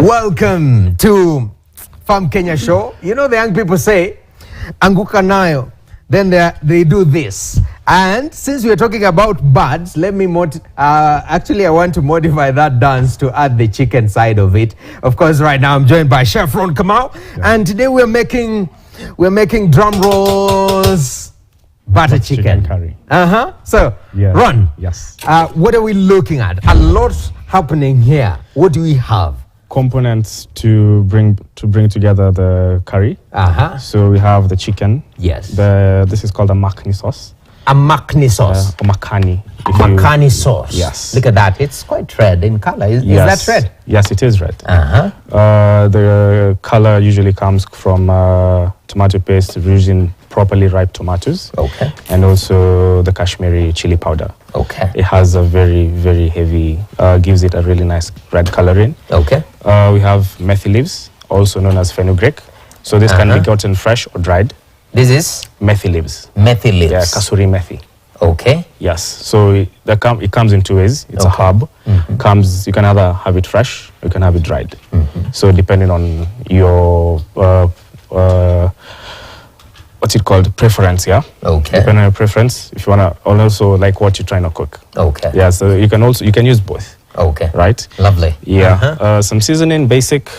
Welcome to Farm Kenya Show. You know the young people say, Anguka nayo. Then they do this. And since we're talking about birds, let me actually I want to modify that dance to add the chicken side of it. Of course, right now I'm joined by Chef Ron Kamau, and today we're making drum rolls, butter chicken curry. So, Yeah. Ron, Yes. what are we looking at? A lot happening here. What do we have? Components to bring together the curry. So we have the chicken. Yes. This is called a makhani sauce. A makhani sauce. Or makhani. Makhani sauce. Yes. Look at that. It's quite red in color. Is Yes. that red? Yes, it is red. The color usually comes from tomato paste, using properly ripe tomatoes. Okay. And also the Kashmiri chili powder. Okay. It has a very, very heavy, gives it a really nice red coloring. Okay. We have methi leaves, also known as fenugreek. So this can be gotten fresh or dried. This is Methi leaves. methi leaves. Yeah, kasuri methi. Okay. Yes. So it comes in two ways. It's a herb. You can either have it fresh, or you can have it dried. So depending on your what's it called, preference, yeah. Okay. Depending on your preference, if you wanna, and also like what you're trying to cook. Okay. Yeah. So you can use both. Okay. Right. Lovely. Yeah. Some seasoning, basic.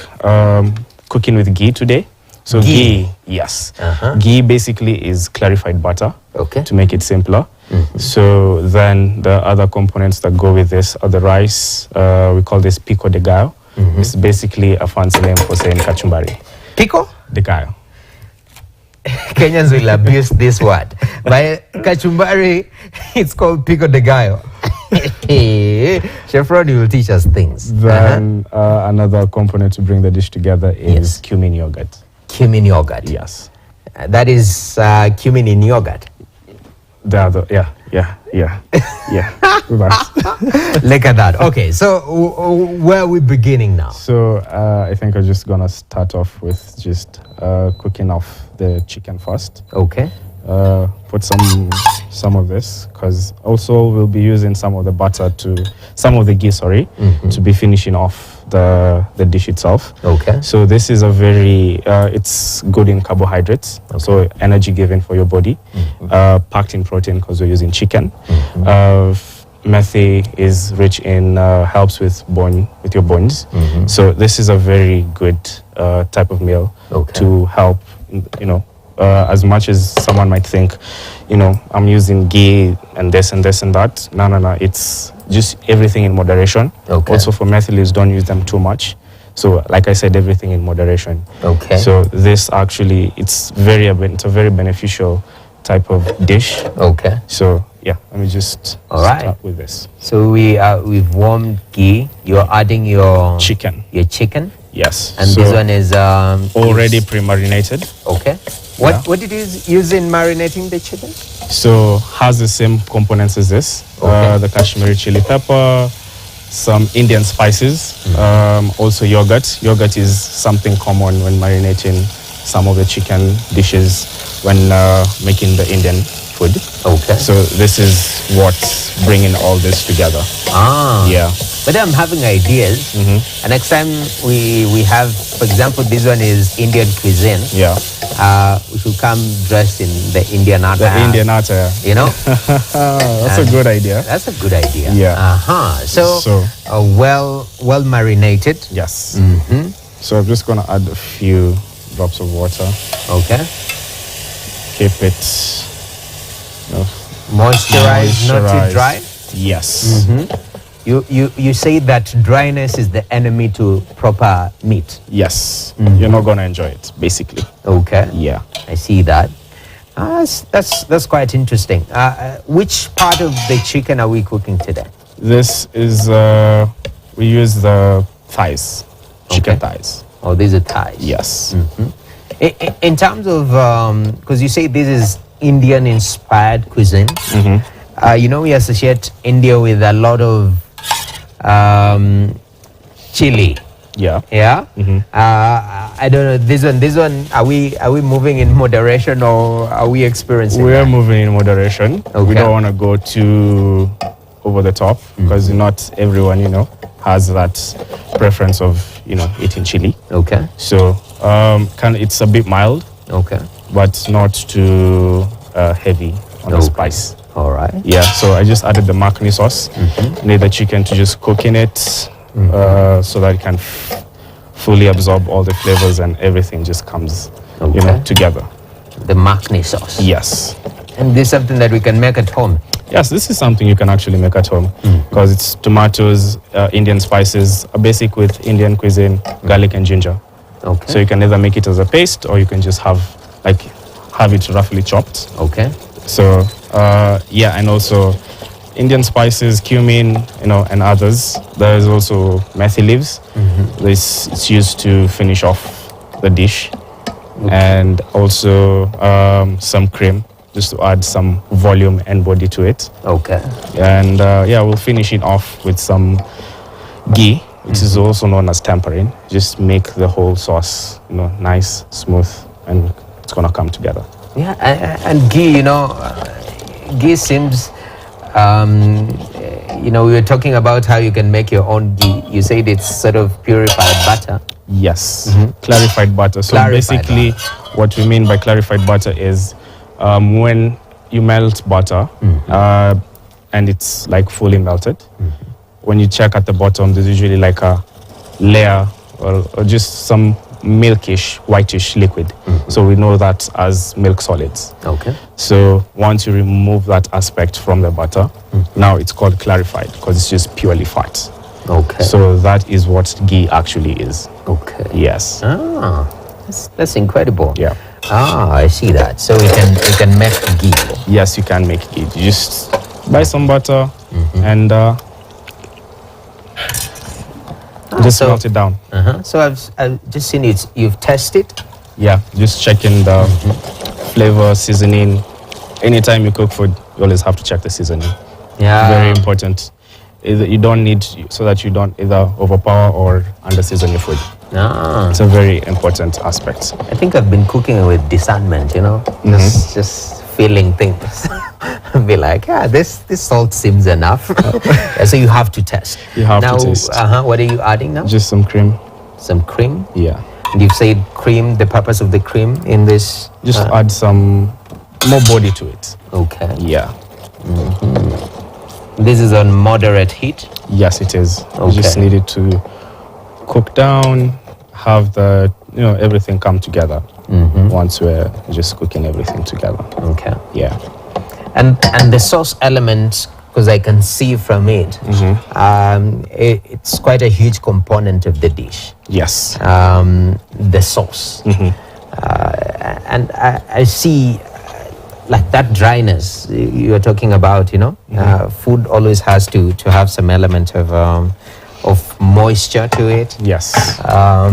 Cooking with ghee today. So ghee, yes. Ghee basically is clarified butter. Okay. To make it simpler. So then the other components that go with this are the rice. We call this pico de gallo. It's basically a fancy name for saying kachumbari. Pico de gallo. Kenyans will abuse this word. By kachumbari, it's called pico de gallo. Chef Ron will teach us things. Then another component to bring the dish together is cumin yogurt. Cumin yogurt. Yes. That is cumin in yogurt. The other, yeah. Look at that. Okay, so where are we beginning now? So I think I'm just gonna start off with just cooking off the chicken first. Okay. Put some of this, because also we'll be using some of the ghee, to be finishing off the dish itself. Okay. So this is a very it's good in carbohydrates, so energy given for your body. Packed in protein because we're using chicken. Methi is rich in helps with your bones. So this is a very good type of meal to help, as much as someone might think, I'm using ghee and this and this and that. No. It's just everything in moderation. Okay. Also for methi leaves, don't use them too much. So like I said, everything in moderation. Okay. So this actually, it's a very beneficial type of dish. Okay. So yeah, let me just start with this. So we've warmed ghee. You're adding your chicken. Your chicken. Yes. And this one is already pre-marinated. Okay. What did you use in marinating the chicken? So has the same components as this. The Kashmiri chili pepper, some Indian spices, also yogurt. Yogurt is something common when marinating some of the chicken dishes when making the Indian food. Okay. So this is what's bringing all this together. Yeah. But I'm having ideas. And next time we have, for example, this one is Indian cuisine. Yeah. We should come dressed in the Indian attire. The Indian attire. That's a good idea. That's a good idea. Yeah. So well marinated. Yes. So I'm just gonna add a few drops of water. Okay. Keep it moisturized, not too dry. Yes. You say that dryness is the enemy to proper meat. Yes. You're not gonna enjoy it, basically. Okay. Yeah. I see that. That's quite interesting. Which part of the chicken are we cooking today? This is we use the thighs, chicken thighs. Oh, these are thighs. Yes. In terms of because you say this is Indian inspired cuisine. We associate India with a lot of chili. Yeah. Yeah. I don't know. This one. Are we moving in moderation, or are we experiencing? We are moving in moderation. Okay. We don't want to go too over the top because not everyone, has that preference of eating chili. Okay. So it's a bit mild, Okay. but not too heavy on the spice. All right. Yeah, so I just added the macaroni sauce. Need the chicken to just cook in it so that it can fully absorb all the flavors and everything just comes together. The macaroni sauce. Yes. And this is something that we can make at home. Yes, this is something you can actually make at home because it's tomatoes, Indian spices, a basic with Indian cuisine, garlic and ginger. Okay. So you can either make it as a paste or you can just have it roughly chopped. Okay. So and also Indian spices, cumin, and others. There is also methi leaves. It's used to finish off the dish, and also some cream, just to add some volume and body to it. Okay. And we'll finish it off with some ghee, which is also known as tempering. Just make the whole sauce, nice, smooth, and it's gonna come together. Yeah, and ghee, ghee seems, we were talking about how you can make your own ghee. You said it's sort of purified butter. Yes, clarified butter. So basically, what we mean by clarified butter is when you melt butter and it's like fully melted, when you check at the bottom, there's usually like a layer or just some milkish, whitish liquid. So we know that as milk solids. Okay. So once you remove that aspect from the butter, now it's called clarified because it's just purely fat. Okay. So that is what ghee actually is. Okay. Yes. Ah, that's incredible. Yeah. Ah, I see that. So we can make ghee. Yes, you can make ghee. You just buy some butter and just melt it down. So I've just seen it. You've tested. Yeah, just checking the flavor, seasoning. Anytime you cook food, you always have to check the seasoning. Yeah, very important. You don't need so that you don't either overpower or under season your food. Ah, it's a very important aspect. I think I've been cooking with discernment. Just feeling things. Be like, this salt seems enough. So you have to test. You have to taste. What are you adding now? Just some cream. Some cream? Yeah. And you've said cream, the purpose of the cream in this? Just add some more body to it. Okay. Yeah. This is on moderate heat? Yes, it is. Okay. You just need it to cook down, have the, everything come together once we're just cooking everything together. Okay. Yeah. And the sauce element, because I can see from it, it's quite a huge component of the dish. Yes. The sauce. And I see like that dryness you're talking about, food always has to have some element of moisture to it. Yes. Are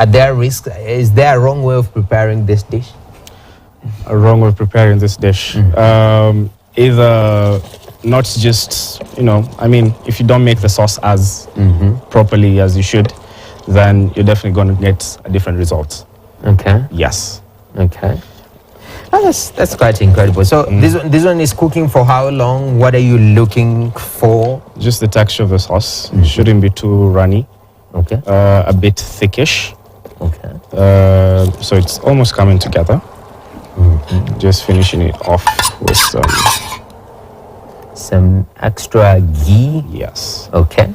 there risks? Is there a wrong way of preparing this dish? A wrong way of preparing this dish? Either not just, if you don't make the sauce as properly as you should, then you're definitely going to get a different result. Okay. Yes. Okay. Oh, that's quite incredible. So this one is cooking for how long? What are you looking for? Just the texture of the sauce. It shouldn't be too runny. Okay. A bit thickish. Okay. So it's almost coming together. Just finishing it off with some extra ghee. Yes. Okay.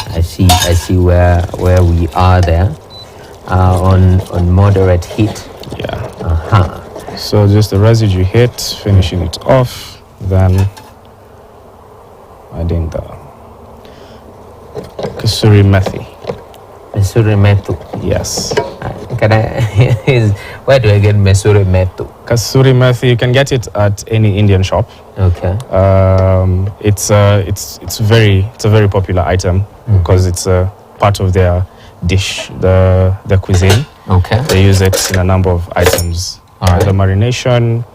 I see where we are there. On moderate heat. Yeah. So just the residue heat, finishing it off, then adding the kasuri methi. Mesuri metu. Yes. Where do I get mesuri metu? Kasuri methi, you can get it at any Indian shop. Okay. It's a very popular item because it's a part of their dish, the cuisine. Okay. They use it in a number of items. Either marination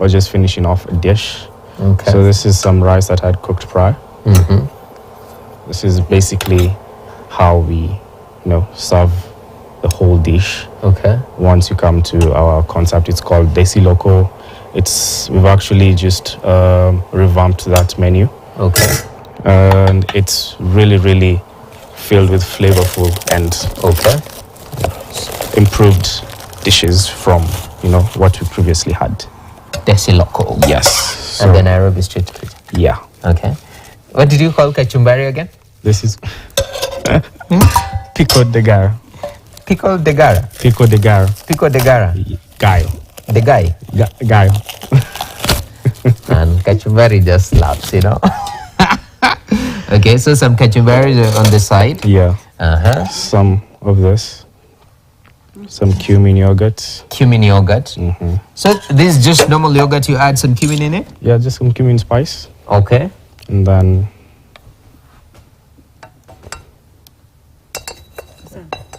or just finishing off a dish. Okay. So this is some rice that I had cooked prior. This is basically how we, serve the whole dish. Okay. Once you come to our concept, it's called Desi Loco. We've actually just revamped that menu. Okay. And it's really, really filled with flavorful and improved dishes from, you know, what we previously had. Desi loco. Yes. So, and then Nairobi street kitchen. Yeah. Okay. What did you call kachumbari again? This is pico de gara. Pico de gara. Pico de gara. Pico de gara. Gayo. The guy. Gayo. And kachumbari just slaps, you know. Okay, so some kachumbari on the side. Yeah. Some of this. Some cumin yogurt. Cumin yogurt. So this is just normal yogurt, you add some cumin in it? Yeah, just some cumin spice. Okay. And then...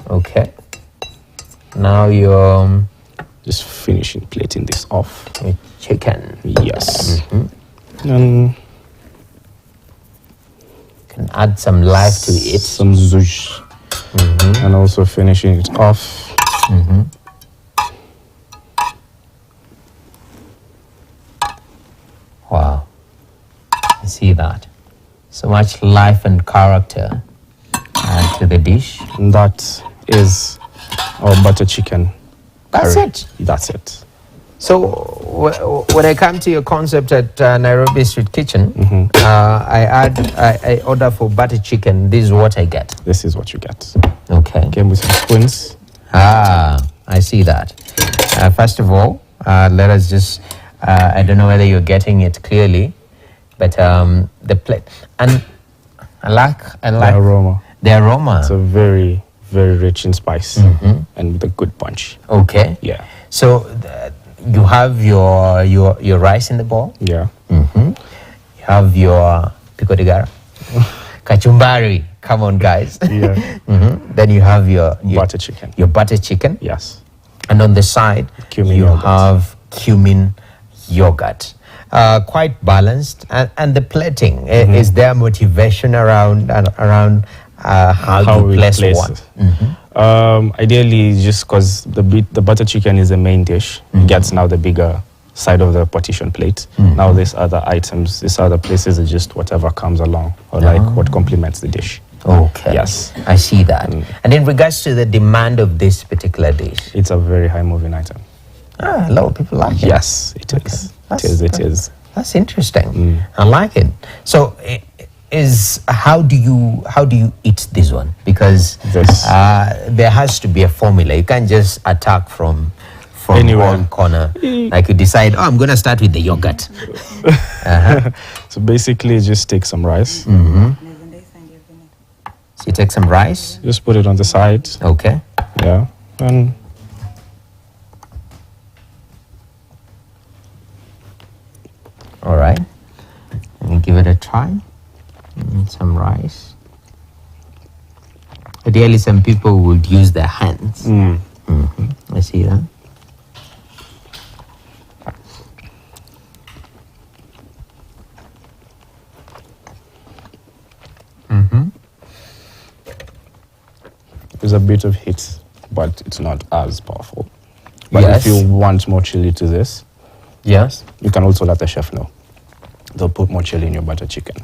Okay. Now you're... just finishing plating this off. with chicken. Yes. And... can add some life to it. Some zhuzh. And also finishing it off. Wow. I see that. So much life and character to the dish. And that is our butter chicken. That's curry. it. That's it. So when I come to your concept at Nairobi Street Kitchen, I order for butter chicken. This is what I get. This is what you get. Okay. Came with some spoons. I see that. First of all, let us just, I don't know whether you're getting it clearly, but the plate, and I like The aroma. The aroma. It's a very, very rich in spice and with a good punch. Okay. Yeah. So you have your rice in the bowl. Yeah. You have your pico de gara, kachumbari. Come on, guys. Yeah. Then you have your Butter chicken. Your butter chicken. Yes. And on the side, Cumin you yogurt. have cumin yogurt. Quite balanced. And the plating, is there motivation around how you we place place what? it. Ideally, just because the butter chicken is the main dish, it gets now the bigger side of the partition plate. Now these other items, these other places are just whatever comes along or like what complements the dish. Okay. Yes. I see that. And in regards to the demand of this particular dish, It's a very high moving item. a lot of people like it. Yes, it is. It is. That's interesting. I like it. So, how do you eat this one? Because there has to be a formula. You can't just attack from anywhere. one corner. Like you decide, I'm going to start with the yogurt. So basically, just take some rice. So you take some rice. Just put it on the side. Okay. Yeah. And All right. And give it a try. Some rice. Ideally, some people would use their hands. I see that. there's a bit of heat, but it's not as powerful. But Yes. if you want more chili to this, Yes. you can also let the chef know. They'll put more chili in your butter chicken.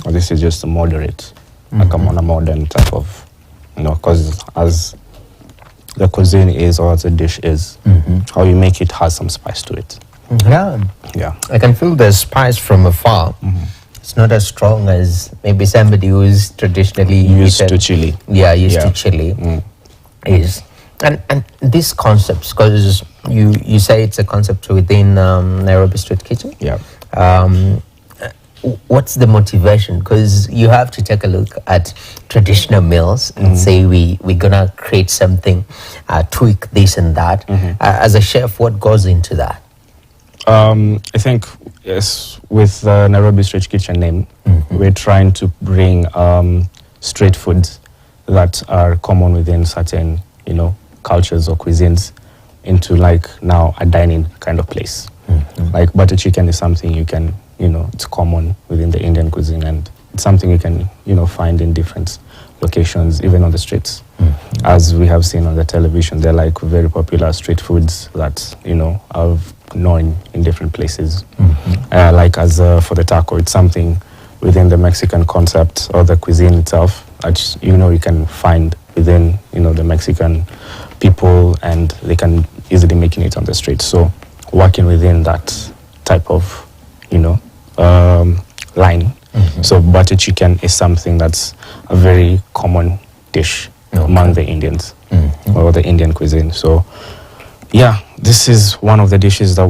Or this is just a moderate, like on a modern type of, because as the cuisine is or as the dish is, how you make it has some spice to it. Yeah. Yeah. I can feel the spice from afar. It's not as strong as maybe somebody who's traditionally Used eaten- to chili. Yeah, used to Yeah. chili is. And these concepts, because you say it's a concept within Nairobi Street Kitchen. Yeah. What's the motivation? Because you have to take a look at traditional meals and say we're gonna create something, tweak this and that. As a chef, what goes into that? I think, yes, with the Nairobi Street Kitchen name, we're trying to bring street foods that are common within certain, cultures or cuisines into like now a dining kind of place. Like butter chicken is something you can, it's common within the Indian cuisine, and it's something you can, find in different locations, even on the streets. As we have seen on the television, they're like very popular street foods that, are known in different places. Like as for the taco, it's something within the Mexican concept or the cuisine itself. that you can find within the Mexican people, and they can easily making it on the street. So working within that type of line. So butter chicken is something that's a very common dish among the Indians or the Indian cuisine. So yeah, this is one of the dishes that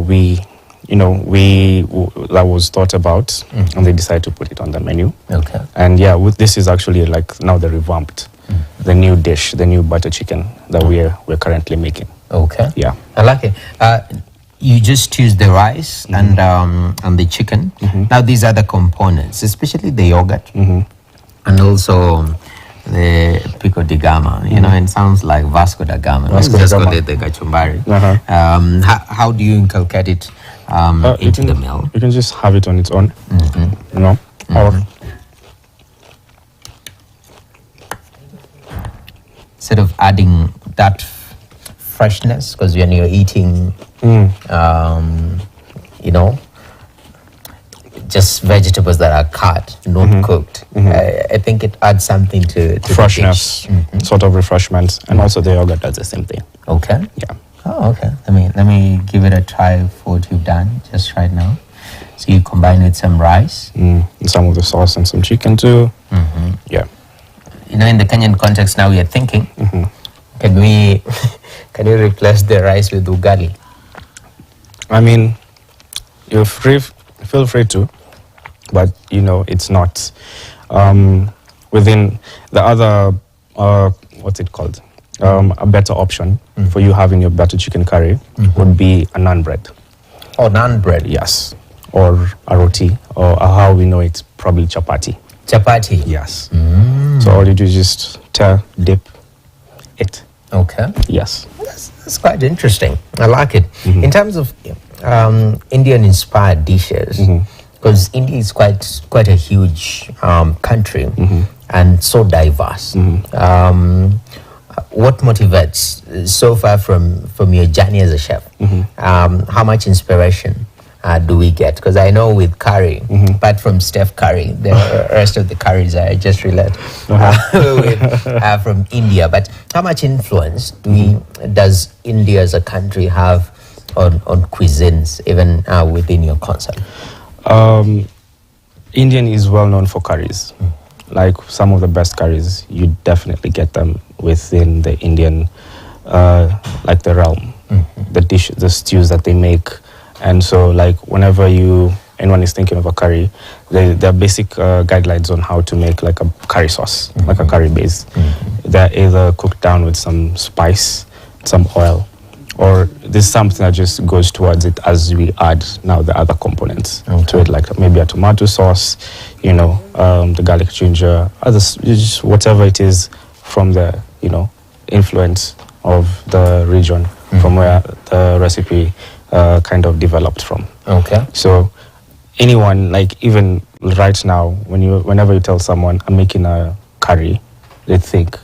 that was thought about, and they decided to put it on the menu. Okay. And yeah, this is actually like now the revamped, the new dish, the new butter chicken that we're currently making. Okay. Yeah, I like it. You just choose the rice and the chicken. Now these are the components, especially the yogurt and also the pico de gama. It sounds like Vasco da Gama. Vasco da Gama. The kachumbari. How do you inculcate it into the meal? You can just have it on its own. Or sort of adding that freshness, because when you're eating just vegetables that are cut, not cooked, I think it adds something to freshness, sort of refreshment, and also the yogurt does the same thing. Okay. Yeah. Oh, okay. Let me give it a try for what you've done just right now. So you combine with some rice, some of the sauce, and some chicken too. Yeah. In the Kenyan context now, we are thinking, can you replace the rice with ugali? I mean, feel free to, but it's not within the other what's it called? A better option for you having your butter chicken curry would be a naan bread. Oh, naan bread. Yes, or a roti, or how we know it's probably chapati. Chapati. Yes. So all you do is just dip it. Okay. Yes. That's quite interesting. I like it. In terms of Indian-inspired dishes, because India is quite a huge country and so diverse. What motivates so far from your journey as a chef? How much inspiration do we get? Because I know with curry, apart from Steph Curry, the rest of the curries I just relate from India. But how much influence does India as a country have on cuisines, even within your concept? Indian is well known for curries. Like some of the best curries, you definitely get them within the Indian, like the realm, the stews that they make. And so, like, whenever anyone is thinking of a curry, there are basic guidelines on how to make like a curry sauce, like a curry base. They're either cooked down with some spice, some oil, or there's something that just goes towards it as we add now the other components to it, like maybe a tomato sauce, the garlic ginger, just whatever it is from the, influence of the region from where the recipe kind of developed from. Okay. So anyone, like even right now, whenever you tell someone I'm making a curry, they think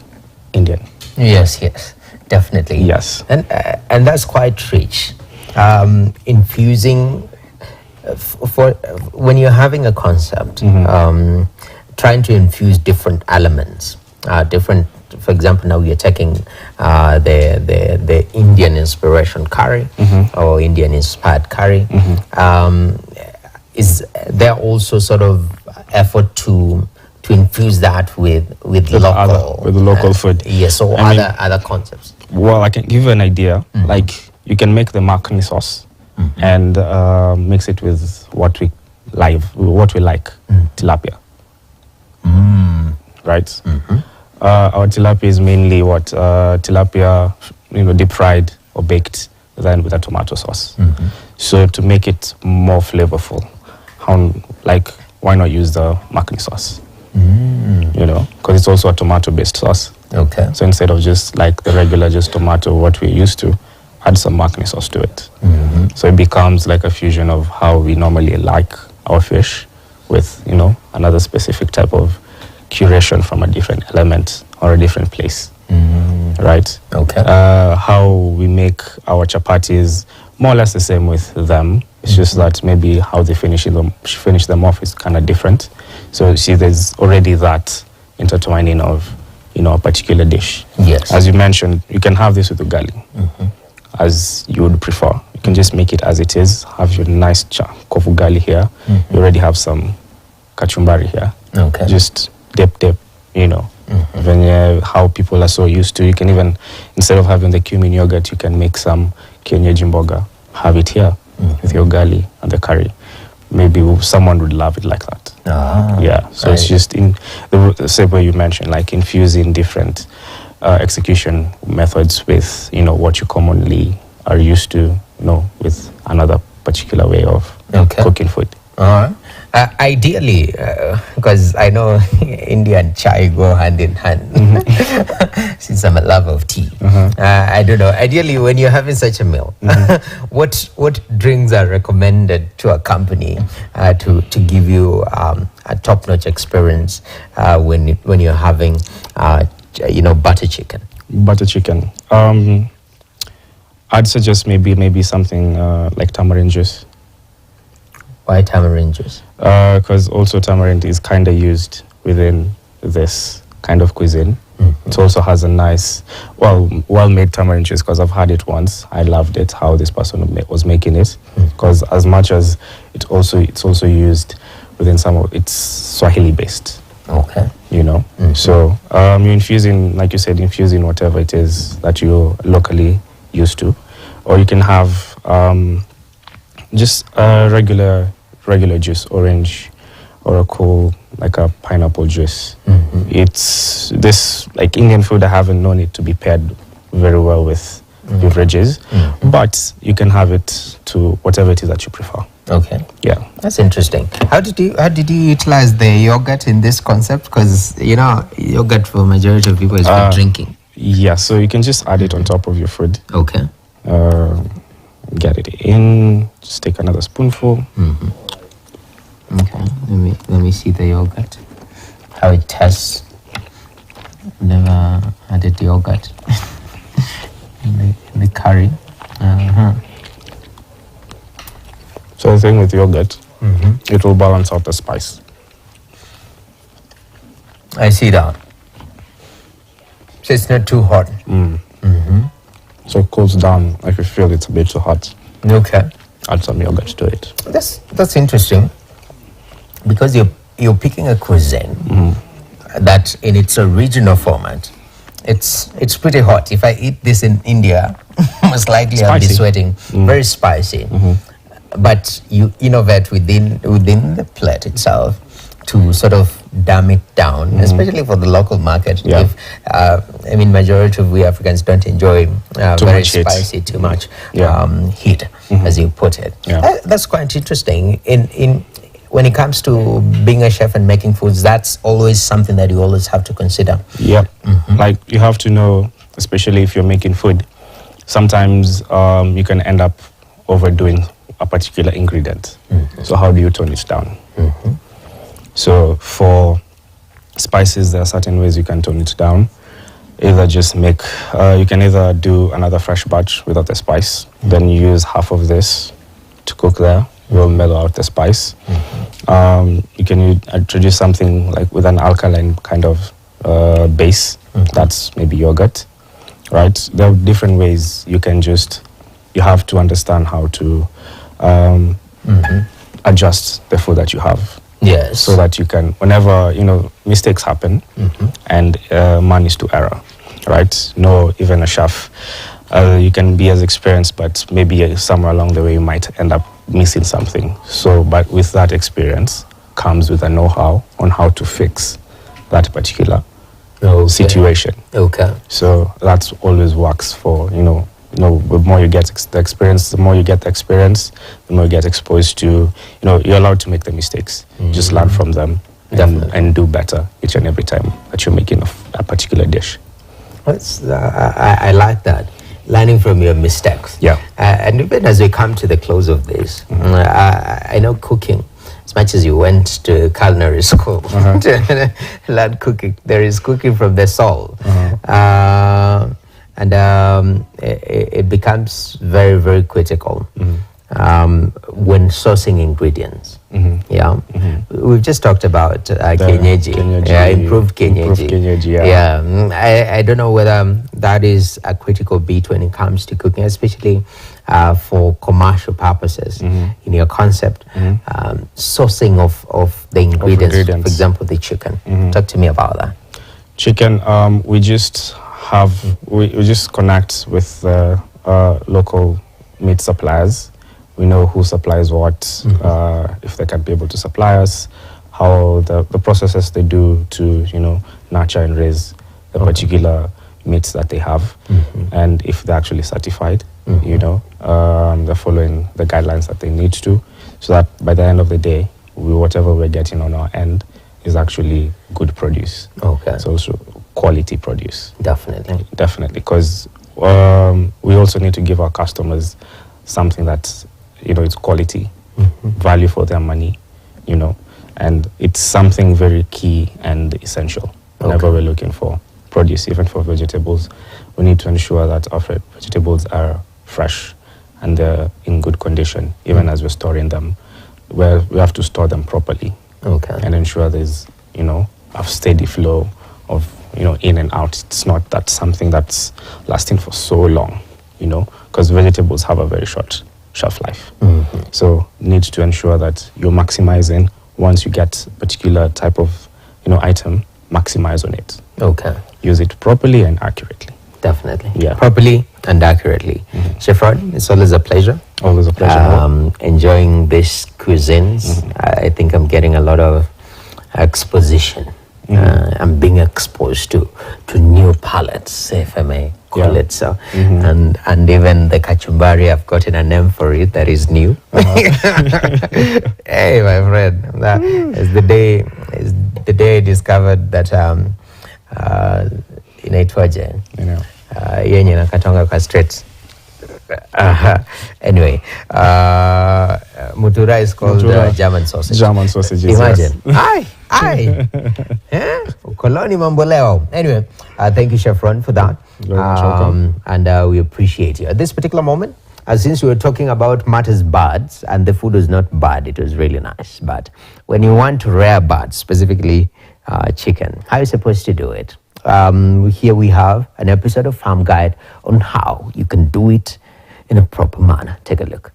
Indian. Yes, definitely. Yes. And that's quite rich. Infusing for when you're having a concept, trying to infuse different elements, for example, now you're taking the Indian inspiration curry or Indian inspired curry. Is there also sort of effort to infuse that with local food? Yes, or other concepts. Well, I can give you an idea. Like you can make the makhani sauce and mix it with what we like, tilapia. Right. Our tilapia is mainly tilapia, deep fried or baked, then with a tomato sauce. So to make it more flavorful, why not use the makhani sauce? Because it's also a tomato-based sauce. Okay. So instead of just like the regular just tomato, what we're used to, add some makhani sauce to it. So it becomes like a fusion of how we normally like our fish with, another specific type of curation from a different element or a different place. Right? Okay. How we make our chapatis, more or less the same with them. It's just that maybe how they finish them off is kind of different. So see, there's already that intertwining of, a particular dish. Yes. As you mentioned, you can have this with ugali, as you would prefer. You can just make it as it is, have your nice chunk of ugali here. You already have some kachumbari here. Okay. Just dip, how people are so used to. You can even, instead of having the cumin yogurt, you can make some kienyeji mboga. Have it here with your ugali and the curry. Maybe someone would love it like that. Yeah, so it's just in the same way you mentioned, like infusing different execution methods with, what you commonly are used to, with another particular way of cooking food. Ideally, because I know India and chai go hand in hand, since I'm a lover of tea. I don't know. Ideally, when you're having such a meal, what drinks are recommended to accompany to give you a top-notch experience when you're having, butter chicken? Butter chicken. I'd suggest maybe something like tamarind juice. Why tamarind juice? Because also tamarind is kind of used within this kind of cuisine. It also has a nice, well-made tamarind juice, because I've had it once. I loved it, how this person was making it. Because as much as it's also used within some of it's Swahili-based. Okay. So you're infusing, like you said, whatever it is that you're locally used to. Or you can have just regular juice, orange, or a cool, like a pineapple juice. It's this, like Indian food, I haven't known it to be paired very well with beverages, but you can have it to whatever it is that you prefer. Okay. Yeah. That's interesting. How did you utilize the yogurt in this concept? Because, yogurt for majority of people is for drinking. Yeah, so you can just add it on top of your food. Okay. Get it in, just take another spoonful. Okay, let me see the yogurt, how it tastes. Never added yogurt in the curry. So the thing with yogurt, it will balance out the spice. I see that. So it's not too hot. So it cools down. If you feel it's a bit too hot, okay, add some yogurt to it. That's interesting, because you're picking a cuisine that in its original format, it's pretty hot. If I eat this in India, most likely I'll be sweating. Very spicy. But you innovate within the plate itself to sort of dumb it down, especially for the local market. Yeah. If, majority of we Africans don't enjoy very spicy, too much heat, as you put it. Yeah. That's quite interesting. In when it comes to being a chef and making foods, that's always something that you always have to consider. Yeah, like you have to know, especially if you're making food, sometimes you can end up overdoing a particular ingredient. So how do you tone it down? So for spices, there are certain ways you can tone it down. Either just make, you can either do another fresh batch without the spice, then you use half of this to cook there, will mellow out the spice. You can introduce something like with an alkaline kind of base, that's maybe yogurt, right? There are different ways you can you have to understand how to adjust the food that you have. Yes. So that you can, whenever, mistakes happen, and man is to error, right? No, even a chef, you can be as experienced, but maybe somewhere along the way you might end up missing something. So, but with that experience comes with a know-how on how to fix that particular situation. Okay. So that's always works for, the more you get the experience, the more you get exposed to, you're allowed to make the mistakes. Just learn from them and do better each and every time that you're making a particular dish. I like that. Learning from your mistakes. Yeah. And even as we come to the close of this, I know cooking, as much as you went to culinary school to learn cooking, there is cooking from the soul. And it becomes very, very critical when sourcing ingredients. Yeah, we've just talked about kienyeji, improved kienyeji. I don't know whether that is a critical beat when it comes to cooking, especially for commercial purposes. In your concept, sourcing of the ingredients, for example, the chicken. Talk to me about that. Chicken, we just connect with local meat suppliers. We know who supplies what, if they can be able to supply us, how the processes they do to, nurture and raise the particular meats that they have, and if they're actually certified, they're following the guidelines that they need to, so that by the end of the day, whatever we're getting on our end is actually good produce. Okay. So quality produce. Definitely. Definitely, because we also need to give our customers something that's, it's quality, value for their money, and it's something very key and essential whenever we're looking for produce, even for vegetables. We need to ensure that our vegetables are fresh and they're in good condition, even as we're storing them. We have to store them properly and ensure there's, a steady flow of, in and out. It's not that something that's lasting for so long, because vegetables have a very short shelf life. So need to ensure that you're maximizing once you get a particular type of, item, maximize on it. Use it properly and accurately. Definitely. Yeah. Properly and accurately. Chef Rod, it's always a pleasure. Always a pleasure. Enjoying these cuisines. I think I'm getting a lot of exposition. I'm being exposed to new palates, if I may call it so. And even the kachumbari, I've gotten a name for it that is new. Hey, my friend, that is the day I discovered that inaitwaje, yenye nakatonga kwa straight. Anyway, mutura is called German sausage. German sausages. Imagine. Yes. Aye. Koloni mamboleo. Anyway, thank you, Chef Ron, for that. And we appreciate you. At this particular moment, since we were talking about matters birds, and the food was not bad, it was really nice. But when you want to rear birds, specifically chicken, how are you supposed to do it? Here we have an episode of Farm Guide on how you can do it in a proper manner. Take a look.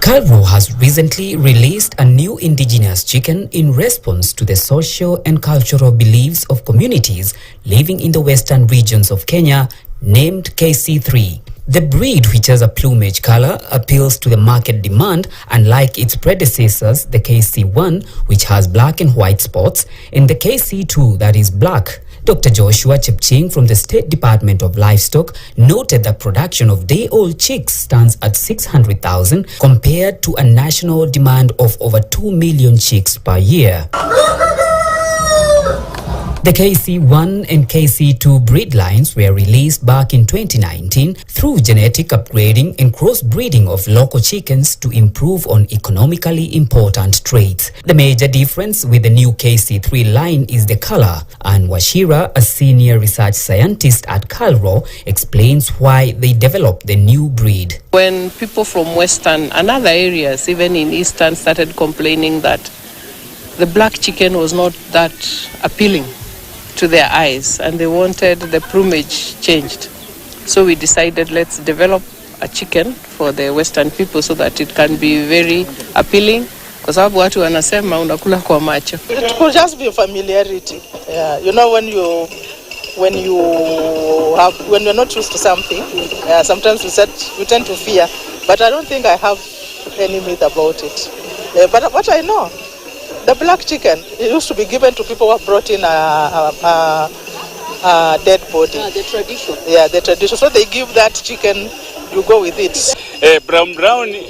Calvo has recently released a new indigenous chicken in response to the social and cultural beliefs of communities living in the western regions of Kenya, named KC3. The breed, which has a plumage color, appeals to the market demand, unlike its predecessors, the KC1, which has black and white spots, and the KC2, that is black. Dr. Joshua Chepching from the State Department of Livestock noted that production of day-old chicks stands at 600,000 compared to a national demand of over 2 million chicks per year. The KC1 and KC2 breed lines were released back in 2019 through genetic upgrading and crossbreeding of local chickens to improve on economically important traits. The major difference with the new KC3 line is the color, and Washira, a senior research scientist at Calro, explains why they developed the new breed. When people from Western and other areas, even in Eastern, started complaining that the black chicken was not that appealing to their eyes and they wanted the plumage changed. So we decided, let's develop a chicken for the Western people so that it can be very appealing. Kwa sababu watu wanasema unakula kwa macho. It could just be familiarity. Yeah. You know, when you're not used to something, sometimes you tend to fear. But I don't think I have any myth about it. But what I know, the black chicken, it used to be given to people who have brought in a dead body. The tradition. Yeah, the tradition. So they give that chicken, you go with it. Brown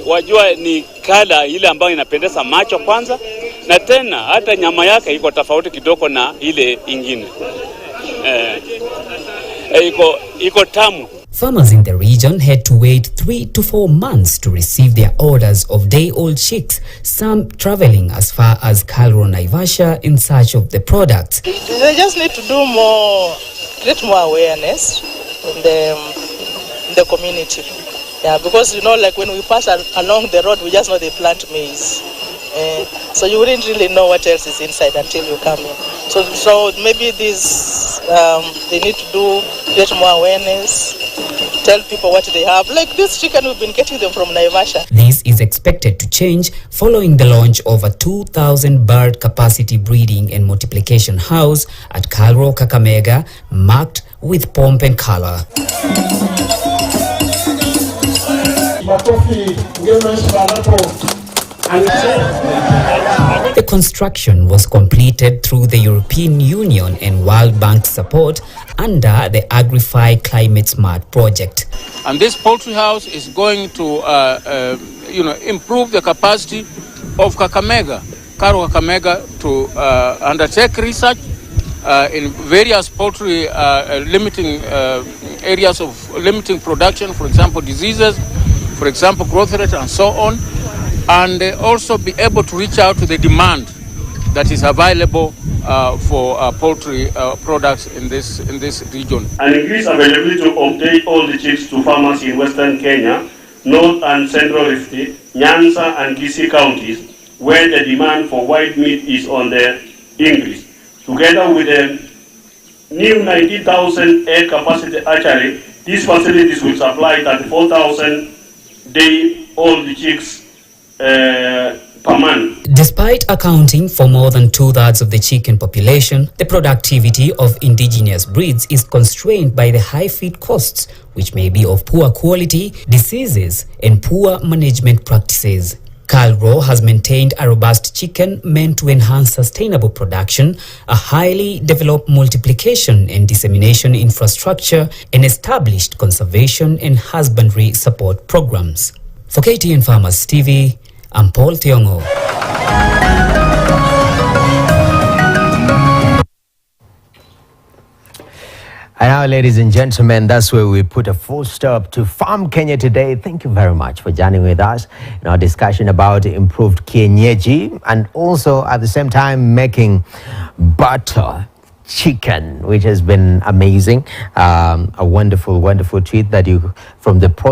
wajua ni kala ile ambayo inapendeza macho kwanza, na tena hata nyama yake iko tofauti kidogo na ile ingine. Iko tamu. Farmers in the region had to wait 3 to 4 months to receive their orders of day-old chicks, some traveling as far as Kalro, Naivasha in search of the products. They just need to do more, create more awareness in the community. Yeah, because like when we pass along the road, we just know they plant maize. So you wouldn't really know what else is inside until you come in. So maybe this they need to create more awareness, tell people what they have. Like this chicken, we've been getting them from Naivasha. This is expected to change following the launch of a 2,000 bird capacity breeding and multiplication house at Kalro, Kakamega, marked with pomp and color. The construction was completed through the European Union and World Bank support under the Agrify Climate Smart project. And this poultry house is going to improve the capacity of Kakamega, Karo Kakamega, to undertake research in various poultry limiting areas of limiting production, for example, diseases, for example, growth rate, and so on, and also be able to reach out to the demand that is available for poultry products in this region. And increase availability of day-old chicks to farmers in Western Kenya, North and Central Rift, Nyanza and Kisii counties, where the demand for white meat is on the increase. Together with the new 90,000 egg capacity hatchery, these facilities will supply 34,000 day-old chicks per month. Despite accounting for more than 2/3 of the chicken population, the productivity of indigenous breeds is constrained by the high feed costs, which may be of poor quality, diseases, and poor management practices. Kalro has maintained a robust chicken meant to enhance sustainable production, a highly developed multiplication and dissemination infrastructure, and established conservation and husbandry support programs. For KTN Farmers TV, I'm Paul Tiongo. And now, ladies and gentlemen, that's where we put a full stop to Farm Kenya today. Thank you very much for joining with us in our discussion about improved kienyeji and also at the same time making butter chicken, which has been amazing. A wonderful, wonderful treat that you from the process.